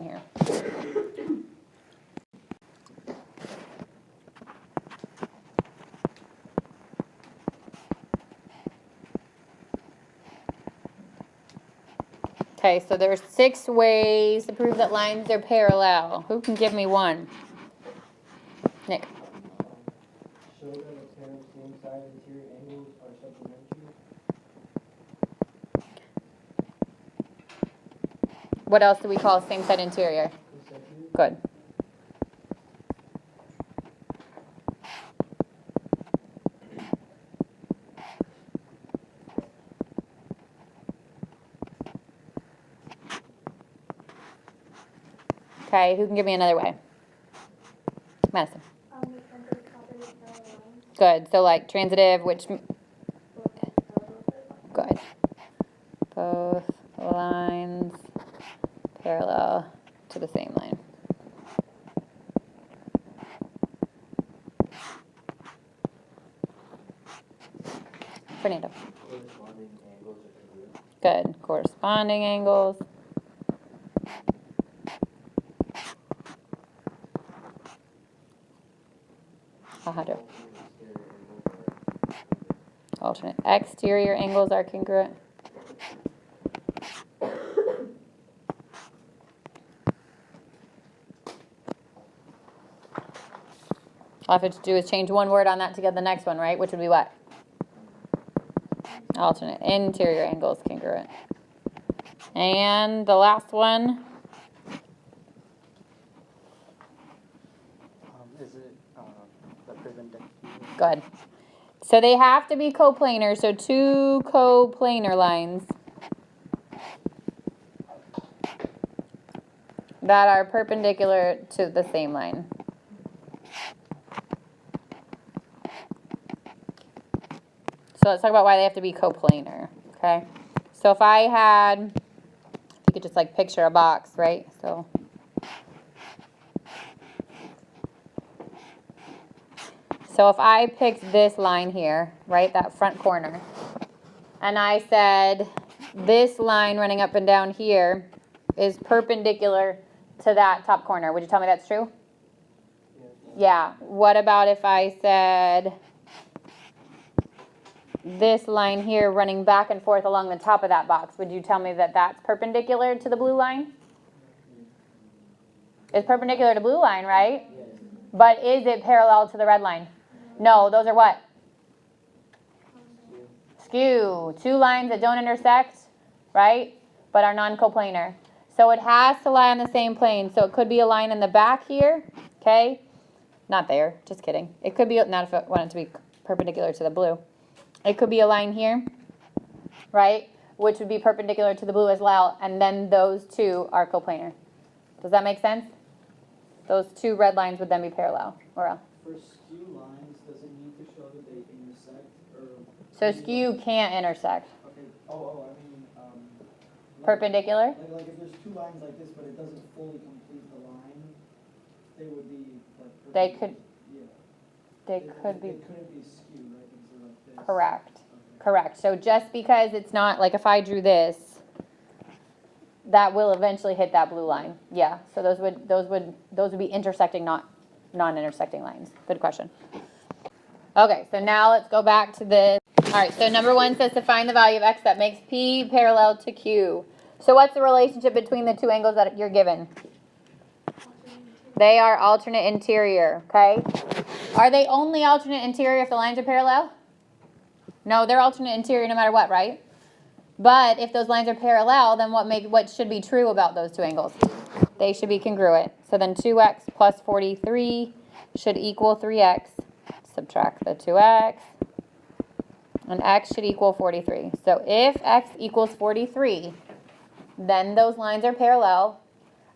question here. Okay, so there's 6 ways to prove that lines are parallel. Who can give me one? Nick. Show that a pair of same side interior angles are supplementary. What else do we call same side interior? Consecutive. Good. Okay, who can give me another way? Madison. Good. So like transitive, which good. Both lines parallel to the same line. Fernando. Corresponding angles are congruent. Good. Corresponding angles. Alejandro. Alternate exterior angles are congruent. All I have to do is change one word on that to get the next one, right? Which would be what? Alternate interior angles congruent. And the last one. Is it the perpendicular? Good. So they have to be coplanar, so 2 coplanar lines that are perpendicular to the same line. So let's talk about why they have to be coplanar, okay? So if I had, you could just like picture a box, right? So if I picked this line here, right, that front corner, and I said this line running up and down here is perpendicular to that top corner, would you tell me that's true? Yeah. What about if I said this line here running back and forth along the top of that box? Would you tell me that that's perpendicular to the blue line? It's perpendicular to blue line, right? But is it parallel to the red line? No, those are what? Skew. 2 lines that don't intersect, right? But are non-coplanar. So it has to lie on the same plane. So it could be a line in the back here, okay? Not there, just kidding. It could be, not if it wanted to be perpendicular to the blue. It could be a line here, right? Which would be perpendicular to the blue as well. And then those 2 are coplanar. Does that make sense? Those 2 red lines would then be parallel. Or For skew lines, does it need to show that they intersect? so skew can't intersect. Okay. I mean, Perpendicular? Like if there's 2 lines like this, but it doesn't fully complete the line, they would be like. They could. Yeah. They could be. They couldn't be skewed, right? Because they're like this. Correct. Okay. Correct. So just because it's not, like if I drew this, that will eventually hit that blue line. Yeah. So those would be intersecting, not non-intersecting lines. Good question. Okay, so now let's go back to this. All right, so number 1 says to find the value of x that makes P parallel to Q. So what's the relationship between the 2 angles that you're given? They are alternate interior, okay? Are they only alternate interior if the lines are parallel? No, they're alternate interior no matter what, right? But if those lines are parallel, then what should be true about those 2 angles? They should be congruent. So then 2x plus 43 should equal 3x. Subtract the 2x. And x should equal 43. So if x equals 43, then those lines are parallel.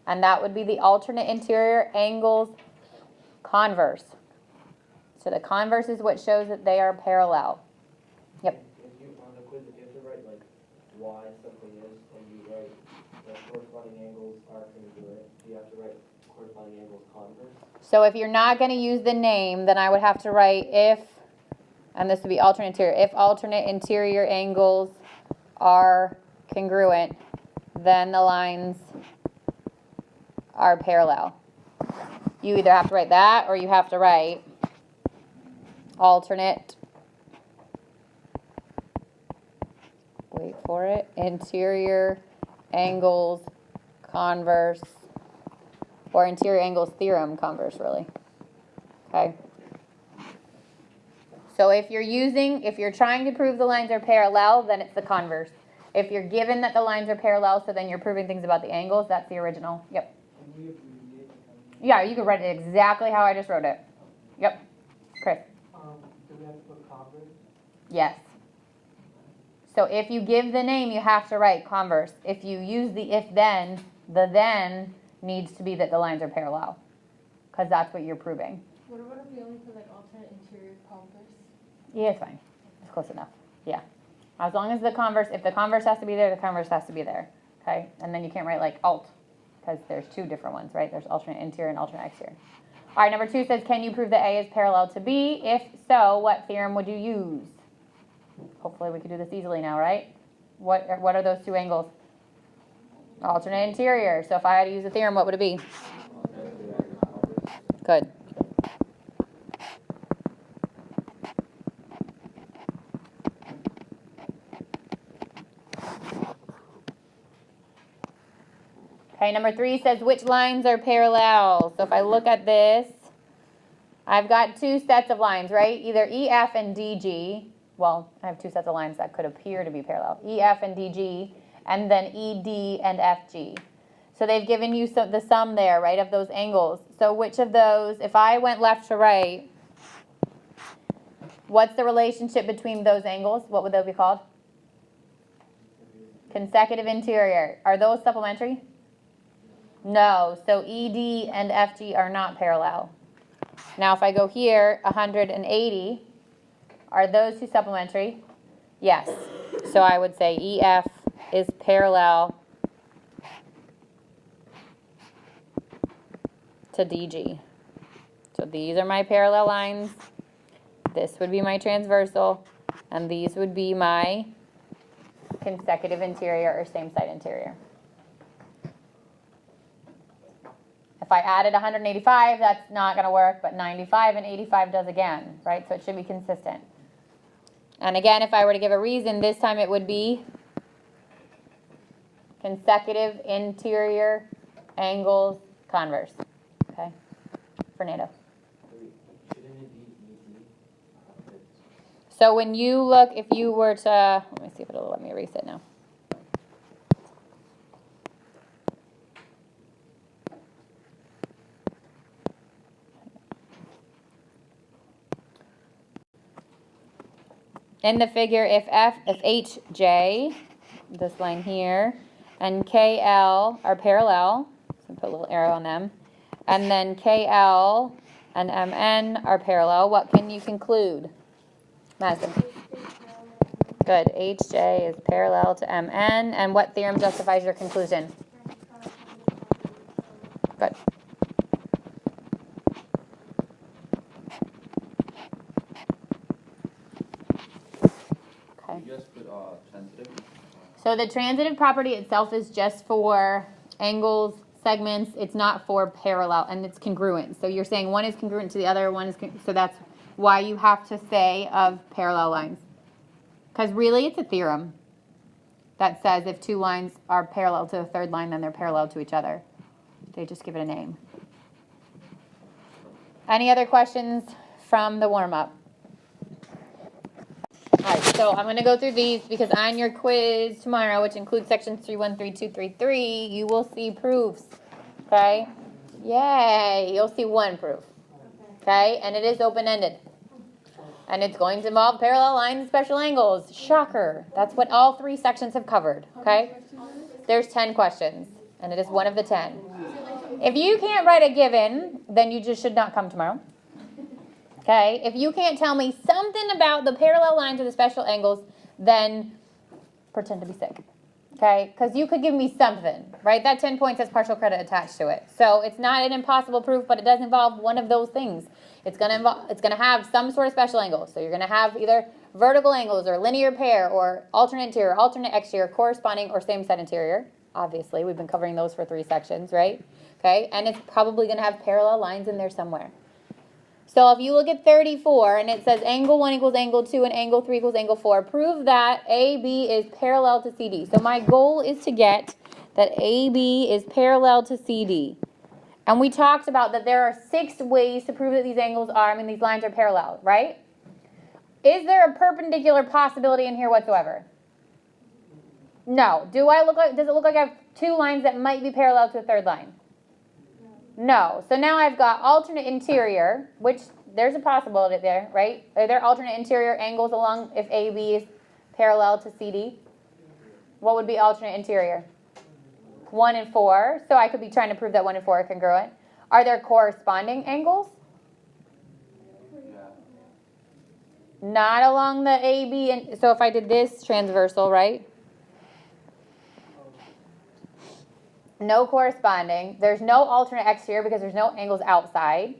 And that would be the alternate interior angles converse. So the converse is what shows that they are parallel. Yep. If you on the quiz, if you have to write like why something is, and you write that corresponding angles are congruent, you have to write corresponding angles converse. So if you're not going to use the name, then I would have to write if, and this would be alternate interior, if alternate interior angles are congruent, then the lines are parallel. You either have to write that or you have to write alternate, wait for it, interior angles converse, or interior angles theorem converse, really. Okay. So if you're trying to prove the lines are parallel, then it's the converse. If you're given that the lines are parallel, so then you're proving things about the angles, that's the original. Yep. Can we abbreviate the Yeah, you can write it exactly how I just wrote it. Yep. Chris. Do we have to put converse? Yes. So if you give the name, you have to write converse. If you use the if-then, the then needs to be that the lines are parallel, because that's what you're proving. What about if we only put like alternate interior converse? Yeah, it's fine. It's close enough. Yeah. As long as the converse, if the converse has to be there, the converse has to be there. Okay? And then you can't write like alt, because there's two different ones, right? There's alternate interior and alternate exterior. All right, number 2 says, can you prove that A is parallel to B? If so, what theorem would you use? Hopefully we can do this easily now, right? What are those two angles? Alternate interior. So if I had to use a theorem, what would it be? Good. Okay, number 3 says which lines are parallel. So if I look at this, I've got two sets of lines, right? Either EF and DG. Well, I have two sets of lines that could appear to be parallel. EF and DG, and then ED and FG. So they've given you the sum there, right, of those angles. So which of those, if I went left to right, what's the relationship between those angles? What would those be called? Consecutive interior. Are those supplementary? No. So ED and FG are not parallel. Now if I go here, 180, are those two supplementary? Yes. So I would say EF is parallel to DG. So these are my parallel lines. This would be my transversal, and these would be my consecutive interior or same side interior. If I added 185, that's not going to work, but 95 and 85 does again, right? So it should be consistent. And again, if I were to give a reason, this time it would be consecutive interior angles converse. Okay? Fernando. Shouldn't it be ED? So when you look, if you were to, let me see if it'll let me erase it now. In the figure, if HJ, this line here, and KL are parallel, so put a little arrow on them, and then KL and MN are parallel, what can you conclude? Madison. Good. HJ is parallel to MN, and what theorem justifies your conclusion? Good. Okay. You just put transitive. So the transitive property itself is just for angles, segments. It's not for parallel, and it's congruent. So you're saying one is congruent to the other, one is so that's why you have to say of parallel lines. Because really it's a theorem that says if two lines are parallel to the third line, then they're parallel to each other. They just give it a name. Any other questions from the warm-up? All right, so I'm going to go through these because on your quiz tomorrow, which includes sections 3.1.3.2.3.3, you will see proofs, okay? Yay, you'll see one proof, okay? And it is open-ended. And it's going to involve parallel lines and special angles. Shocker. That's what all 3 sections have covered, okay? There's 10 questions, and it is one of the 10. If you can't write a given, then you just should not come tomorrow. Okay, if you can't tell me something about the parallel lines or the special angles, then pretend to be sick. Okay, because you could give me something, right? That 10 points has partial credit attached to it. So it's not an impossible proof, but it does involve one of those things. It's gonna have some sort of special angle. So you're gonna have either vertical angles or linear pair or alternate interior, alternate exterior, corresponding or same set interior. Obviously, we've been covering those for 3 sections, right? okay? And it's probably going to have parallel lines in there somewhere. So if you look at 34 and it says angle 1 equals angle 2 and angle 3 equals angle 4, prove that AB is parallel to CD. So my goal is to get that AB is parallel to CD. And we talked about that there are 6 ways to prove that these these lines are parallel, right? Is there a perpendicular possibility in here whatsoever? No. Does it look like I have 2 lines that might be parallel to a third line? No. So now I've got alternate interior, which there's a possibility there, right? Are there alternate interior angles along if AB is parallel to CD? What would be alternate interior? 1 and 4. So I could be trying to prove that 1 and 4 are congruent. Are there corresponding angles? Not along the AB. And so if I did this transversal, right? No corresponding. There's no alternate exterior because there's no angles outside.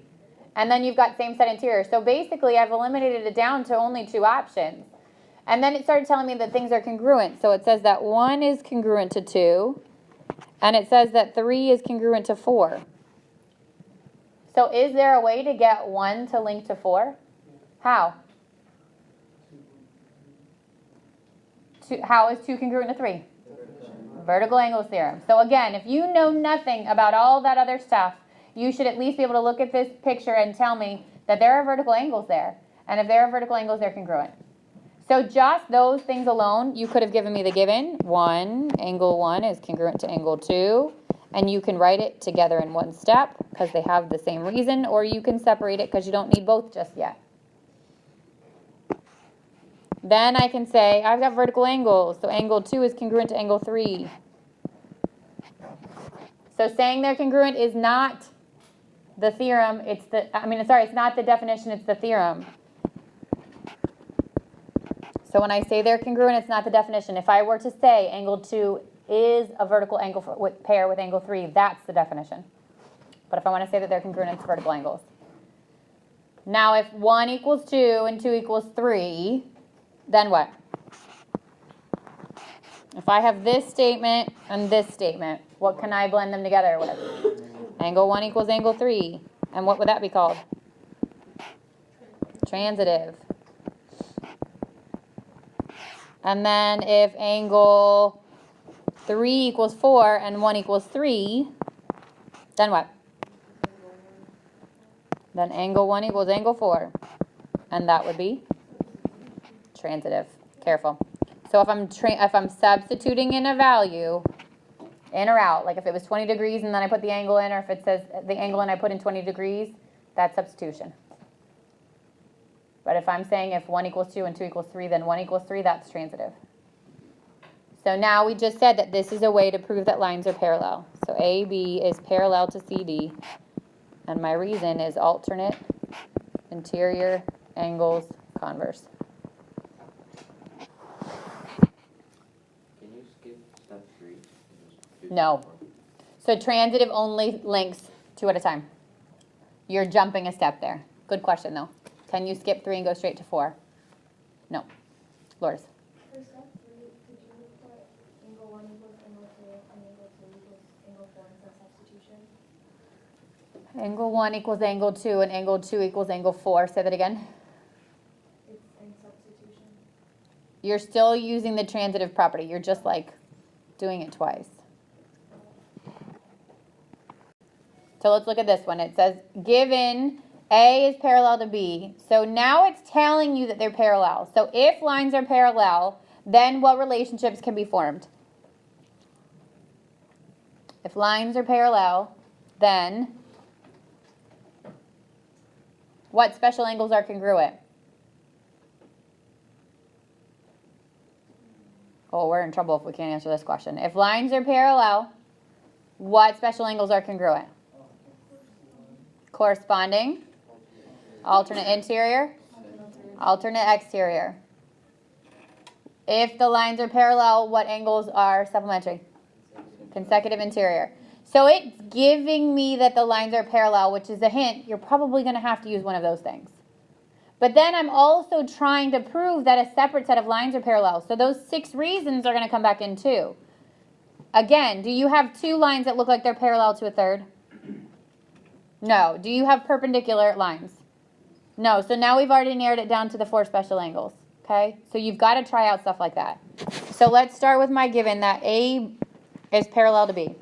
And then you've got same set interior. So basically I've eliminated it down to only 2 options. And then it started telling me that things are congruent. So it says that 1 is congruent to 2. And it says that 3 is congruent to 4. So is there a way to get 1 to link to 4? How? How is 2 congruent to 3? Vertical angles theorem. So again, if you know nothing about all that other stuff, you should at least be able to look at this picture and tell me that there are vertical angles there. And if there are vertical angles, they're congruent. So just those things alone, you could have given me the given. Angle 1 is congruent to angle 2. And you can write it together in one step because they have the same reason. Or you can separate it because you don't need both just yet. Then I can say, I've got vertical angles, so angle 2 is congruent to angle 3. So saying they're congruent is not the theorem, it's not the definition, it's the theorem. So when I say they're congruent, it's not the definition. If I were to say angle 2 is a vertical angle pair with angle 3, that's the definition. But if I want to say that they're congruent, it's vertical angles. Now if 1 equals 2 and 2 equals 3, then what? If I have this statement and this statement, what can I blend them together with? Angle 1 equals angle 3. And what would that be called? Transitive. And then if angle 3 equals 4 and 1 equals 3, then what? Then angle 1 equals angle 4. And that would be transitive. Careful. So if I'm substituting in a value, in or out, like if it was 20 degrees and then I put the angle in, or if it says the angle and I put in 20 degrees, that's substitution. But if I'm saying if 1 equals 2 and 2 equals 3, then 1 equals 3, that's transitive. So now we just said that this is a way to prove that lines are parallel. So AB is parallel to CD, and my reason is alternate interior angles converse. Can you skip step 3? And just do No. step 4? So transitive only links 2 at a time. You're jumping a step there. Good question, though. Can you skip 3 and go straight to 4? No. Lourdes. For step 3, did you put angle 1 equals angle 2 and angle 2 equals angle 4 instead of substitution? Angle 1 equals angle 2 and angle 2 equals angle 4. Say that again. It's in substitution. You're still using the transitive property. You're just like doing it twice. So let's look at this one. It says given A is parallel to B. So now it's telling you that they're parallel. So if lines are parallel, then what relationships can be formed? If lines are parallel, then what special angles are congruent? Oh, we're in trouble if we can't answer this question. If lines are parallel, what special angles are congruent? Corresponding, alternate interior, alternate exterior. If the lines are parallel, what angles are supplementary? Consecutive interior. So it's giving me that the lines are parallel, which is a hint. You're probably going to have to use one of those things. But then I'm also trying to prove that a separate set of lines are parallel. So those 6 reasons are going to come back in too. Again, do you have 2 lines that look like they're parallel to a third? No. Do you have perpendicular lines? No. So now we've already narrowed it down to the 4 special angles. Okay? So you've got to try out stuff like that. So let's start with my given that A is parallel to B.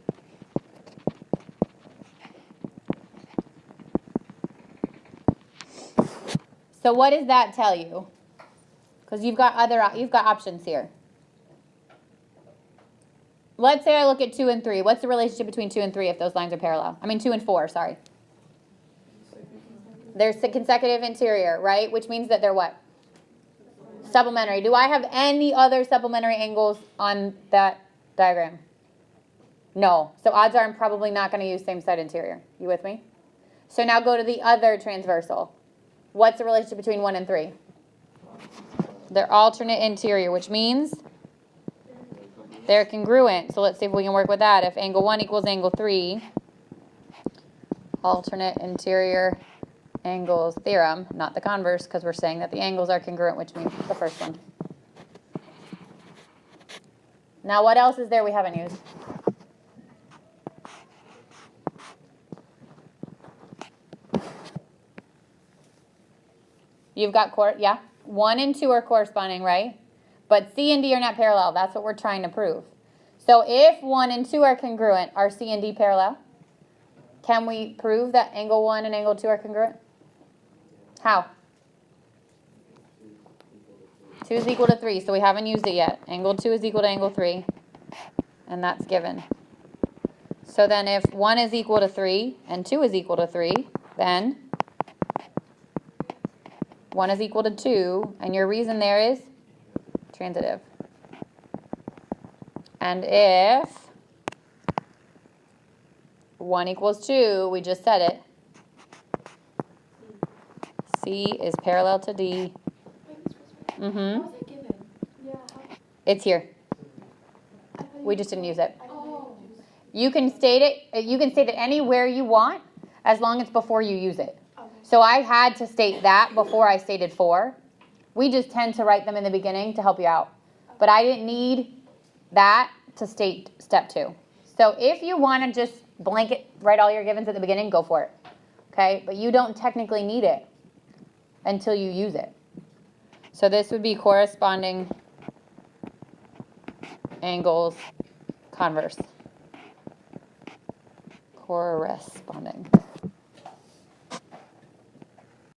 So what does that tell you? Because you've got options here. Let's say I look at 2 and 3. What's the relationship between 2 and 3 if those lines are parallel? I mean 2 and 4, sorry. There's the consecutive interior, right? Which means that they're what? Supplementary. Do I have any other supplementary angles on that diagram? No. So odds are I'm probably not going to use same side interior. You with me? So now go to the other transversal. What's the relationship between 1 and 3? They're alternate interior, which means they're congruent. So let's see if we can work with that. If angle 1 equals angle 3, alternate interior angles theorem, not the converse, because we're saying that the angles are congruent, which means the first one. Now what else is there we haven't used? You've got, 1 and 2 are corresponding, right? But C and D are not parallel. That's what we're trying to prove. So if 1 and 2 are congruent, are C and D parallel? Can we prove that angle 1 and angle 2 are congruent? How? 2 is equal to 3, so we haven't used it yet. Angle 2 is equal to angle 3, and that's given. So then if 1 is equal to 3 and 2 is equal to 3, then 1 is equal to 2, and your reason there is transitive. And if 1 equals 2, we just said it, C is parallel to D. How was that given? Yeah. It's here. We just didn't use it. Oh. You can state it anywhere you want as long as before you use it. Okay. So I had to state that before I stated 4. We just tend to write them in the beginning to help you out. But I didn't need that to state step 2. So if you want to just blanket write all your givens at the beginning, go for it. Okay? But you don't technically need it until you use it. So this would be corresponding angles converse. Corresponding.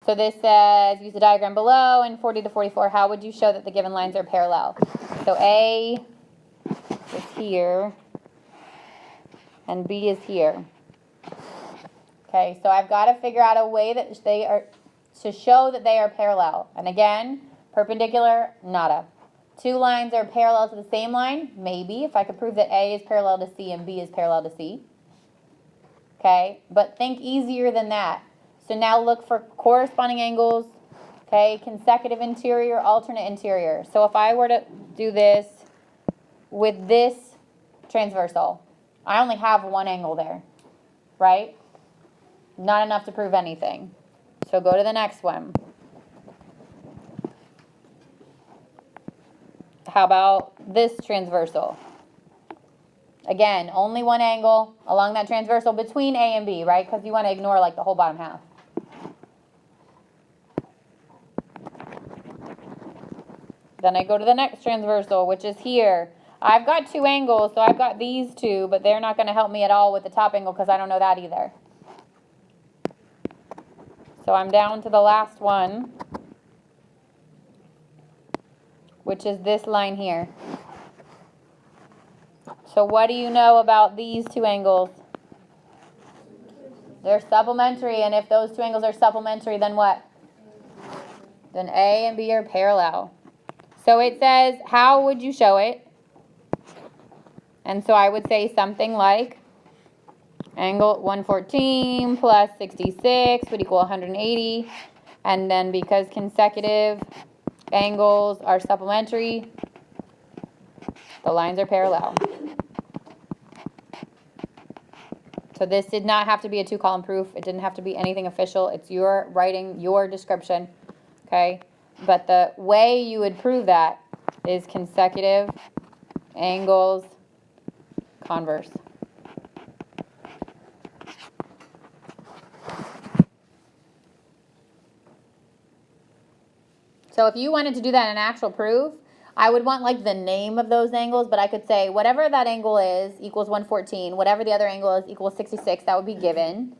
So this says, use the diagram below in 40 to 44. How would you show that the given lines are parallel? So A is here, and B is here. Okay, so I've got to figure out a way that they are, to show that they are parallel. And again, perpendicular, nada. 2 lines are parallel to the same line, maybe, if I could prove that A is parallel to C and B is parallel to C. Okay, but think easier than that. So now look for corresponding angles, okay, consecutive interior, alternate interior. So if I were to do this with this transversal, I only have 1 angle there, right? Not enough to prove anything. So go to the next one. How about this transversal? Again, only 1 angle along that transversal between A and B, right? Because you want to ignore like the whole bottom half. Then I go to the next transversal, which is here. I've got 2 angles, so I've got these 2, but they're not going to help me at all with the top angle because I don't know that either. So I'm down to the last one, which is this line here. So what do you know about these 2 angles? They're supplementary, and if those 2 angles are supplementary, then what? Then A and B are parallel. So it says, how would you show it? And so I would say something like angle 114 plus 66 would equal 180. And then because consecutive angles are supplementary, the lines are parallel. So this did not have to be a 2-column proof. It didn't have to be anything official. It's your writing, your description, okay? But the way you would prove that is consecutive angles converse. So if you wanted to do that in actual proof, I would want like the name of those angles, but I could say whatever that angle is equals 114, whatever the other angle is equals 66, that would be given.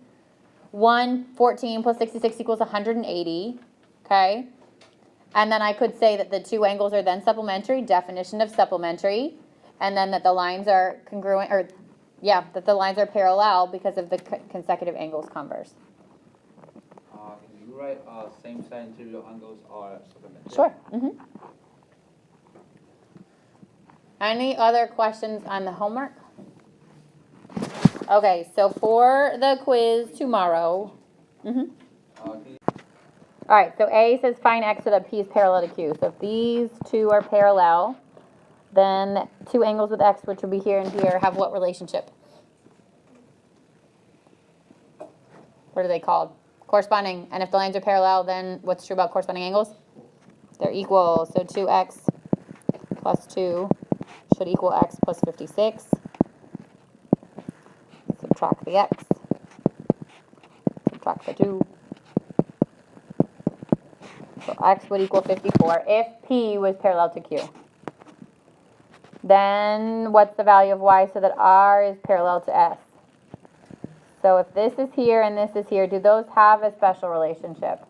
114 plus 66 equals 180, okay? And then I could say that the two angles are then supplementary, definition of supplementary, and then that the lines are congruent, or yeah, that the lines are parallel because of the consecutive angles converse. Can you write same side interior angles are supplementary? Sure. Any other questions on the homework? Okay, so for the quiz tomorrow. Can you All right, so A says find x so that P is parallel to Q. So if these two are parallel, then two angles with x, which will be here and here, have what relationship? What are they called? Corresponding. And if the lines are parallel, then what's true about corresponding angles? They're equal. So 2x plus 2 should equal x plus 56. Subtract the x. Subtract the 2. So x would equal 54 if P was parallel to Q. Then what's the value of y so that R is parallel to S? So if this is here and this is here, do those have a special relationship?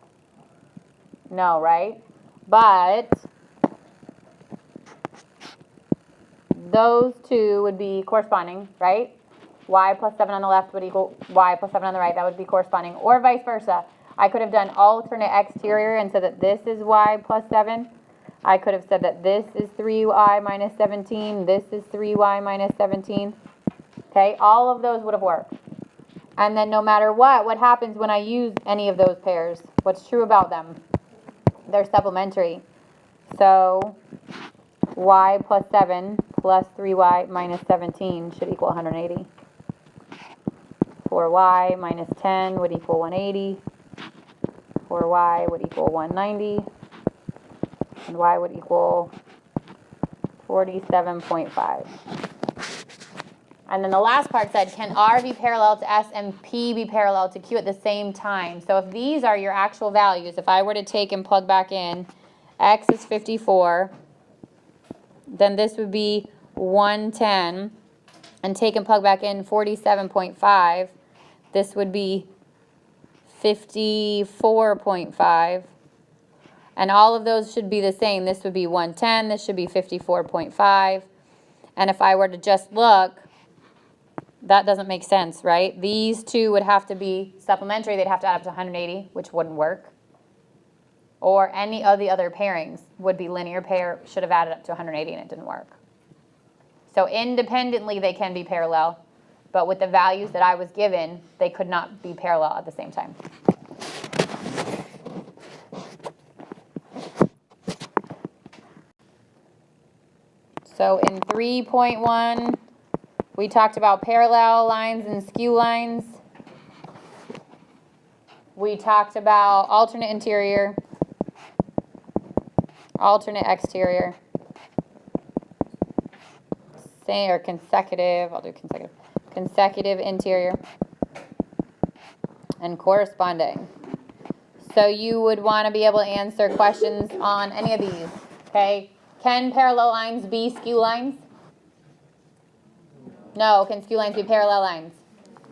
No, right? But those two would be corresponding, right? Y plus 7 on the left would equal y plus 7 on the right. That would be corresponding. Or vice versa. I could have done alternate exterior and said that this is y plus 7. I could have said that this is 3y minus 17. This is 3y minus 17. Okay, all of those would have worked. And then no matter what happens when I use any of those pairs? What's true about them? They're supplementary. So y plus 7 plus 3y minus 17 should equal 180. 4y minus 10 would equal 180. 4y would equal 190. And y would equal 47.5. And then the last part said, can R be parallel to S and P be parallel to Q at the same time? So if these are your actual values, if I were to take and plug back in, x is 54, then this would be 110, and take and plug back in 47.5, this would be 54.5. And all of those should be the same. This would be 110, this should be 54.5. And if I were to just look, that doesn't make sense, right? These two would have to be supplementary. They'd have to add up to 180, which wouldn't work. Or any of the other pairings would be linear pair, should have added up to 180, and it didn't work. So independently, they can be parallel. But with the values that I was given, they could not be parallel at the same time. So in 3.1, we talked about parallel lines and skew lines. We talked about alternate interior, alternate exterior, or consecutive, I'll do consecutive, consecutive interior, and corresponding. So you would want to be able to answer questions on any of these, okay? Can parallel lines be skew lines? No. Can skew lines be parallel lines?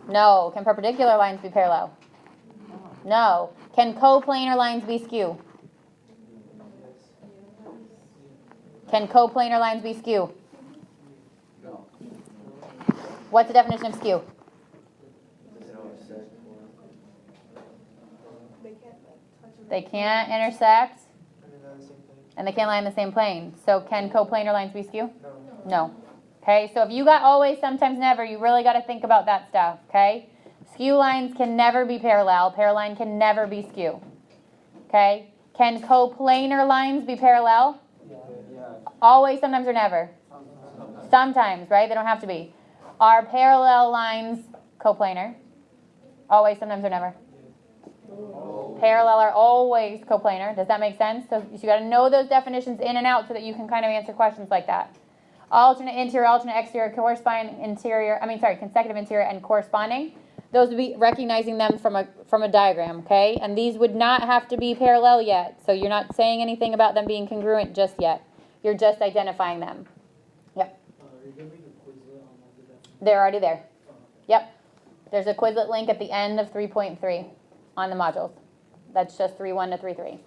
No. Can perpendicular lines be parallel? No. Can coplanar lines be skew? Can coplanar lines be skew? No. What's the definition of skew? They can't intersect, and they can't lie in the same plane. So can coplanar lines be skew? No. Okay, so if you got always, sometimes, never, you really got to think about that stuff, okay? Skew lines can never be parallel. Parallel line can never be skew. Okay? Can coplanar lines be parallel? Always, sometimes, or never? Sometimes, right? They don't have to be. Are parallel lines coplanar? Always, sometimes, or never? Parallel are always coplanar. Does that make sense? So you got to know those definitions in and out so that you can kind of answer questions like that. Alternate interior, alternate exterior, corresponding interior, consecutive interior and corresponding. those would be recognizing them from a diagram, okay? And these would not have to be parallel yet, so you're not saying anything about them being congruent just yet. You're just identifying them. Yep, Are you gonna make a Quizlet on like the definition? they're already there. Oh, okay. Yep. There's a Quizlet link at the end of 3.3 on the modules. That's just 3.1 to 3.3.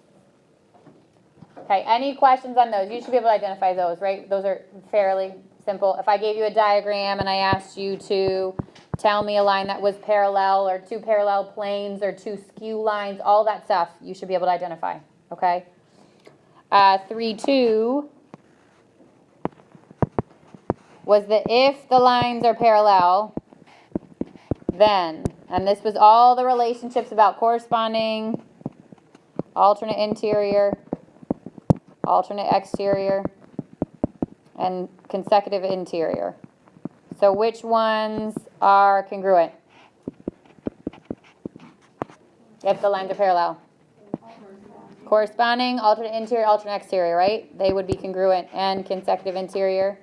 Okay, any questions on those? You should be able to identify those, right? Those are fairly simple. If I gave you a diagram and I asked you to tell me a line that was parallel or two parallel planes or two skew lines, all that stuff, you should be able to identify, okay? 3.2 was the if the lines are parallel, then, and this was all the relationships about corresponding, alternate interior, alternate exterior, and consecutive interior. So which ones are congruent? If the lines are parallel. Corresponding, alternate interior, alternate exterior, right? They would be congruent. And consecutive interior,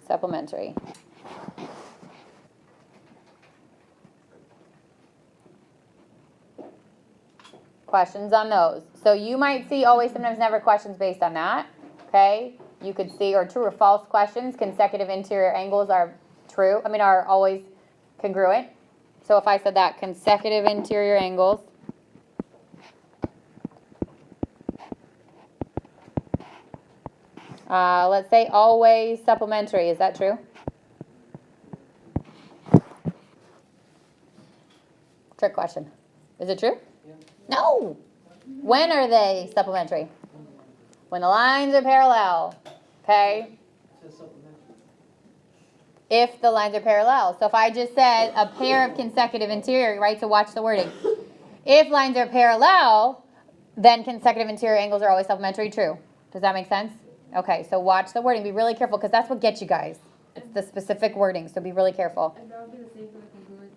supplementary. Questions on those? So you might see always, sometimes, never questions based on that, okay? You could see, or true or false questions. Consecutive interior angles are true, are always congruent. So if I said that, consecutive interior angles let's say always supplementary, is that true? Trick question. Is it true? Yeah. No. When are they supplementary? When the lines are parallel, okay? It says supplementary. If the lines are parallel. So if I just said a pair of consecutive interior, right? So watch the wording. If lines are parallel, then consecutive interior angles are always supplementary. True. Does that make sense? Okay, so watch the wording. Be really careful because that's what gets you guys. It's the specific wording, so be really careful. And that would be the same for the congruent.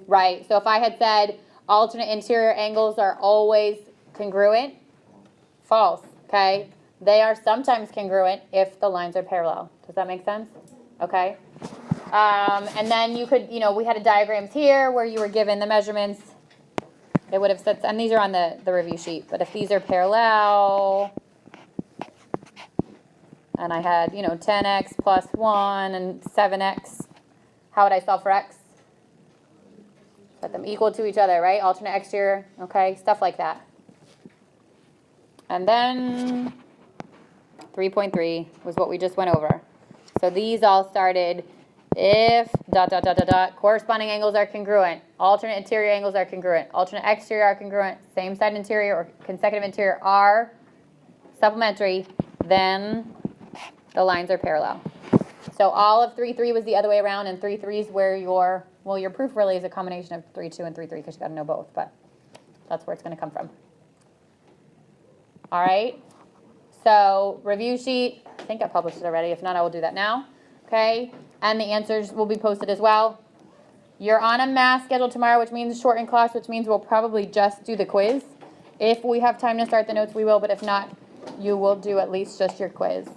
Right, so if I had said alternate interior angles are always congruent, false, okay? They are sometimes congruent if the lines are parallel. Does that make sense? Okay. And then you could, we had diagrams here where you were given the measurements. It would have said, and these are on the review sheet, but if these are parallel, and I had, 10x plus 1 and 7x, how would I solve for x? Set them equal to each other, right? Alternate exterior, okay? Stuff like that. And then 3.3 was what we just went over. So these all started if ... corresponding angles are congruent, alternate interior angles are congruent, alternate exterior are congruent, same side interior or consecutive interior are supplementary, then the lines are parallel. So all of 3.3 was the other way around, and 3.3 is where your proof really is a combination of 3.2 and 3.3 because you got to know both, but that's where it's going to come from. All right. So review sheet, I think I published it already. If not, I will do that now. Okay. And the answers will be posted as well. You're on a math schedule tomorrow, which means shortened class, which means we'll probably just do the quiz. If we have time to start the notes, we will, but if not, you will do at least just your quiz.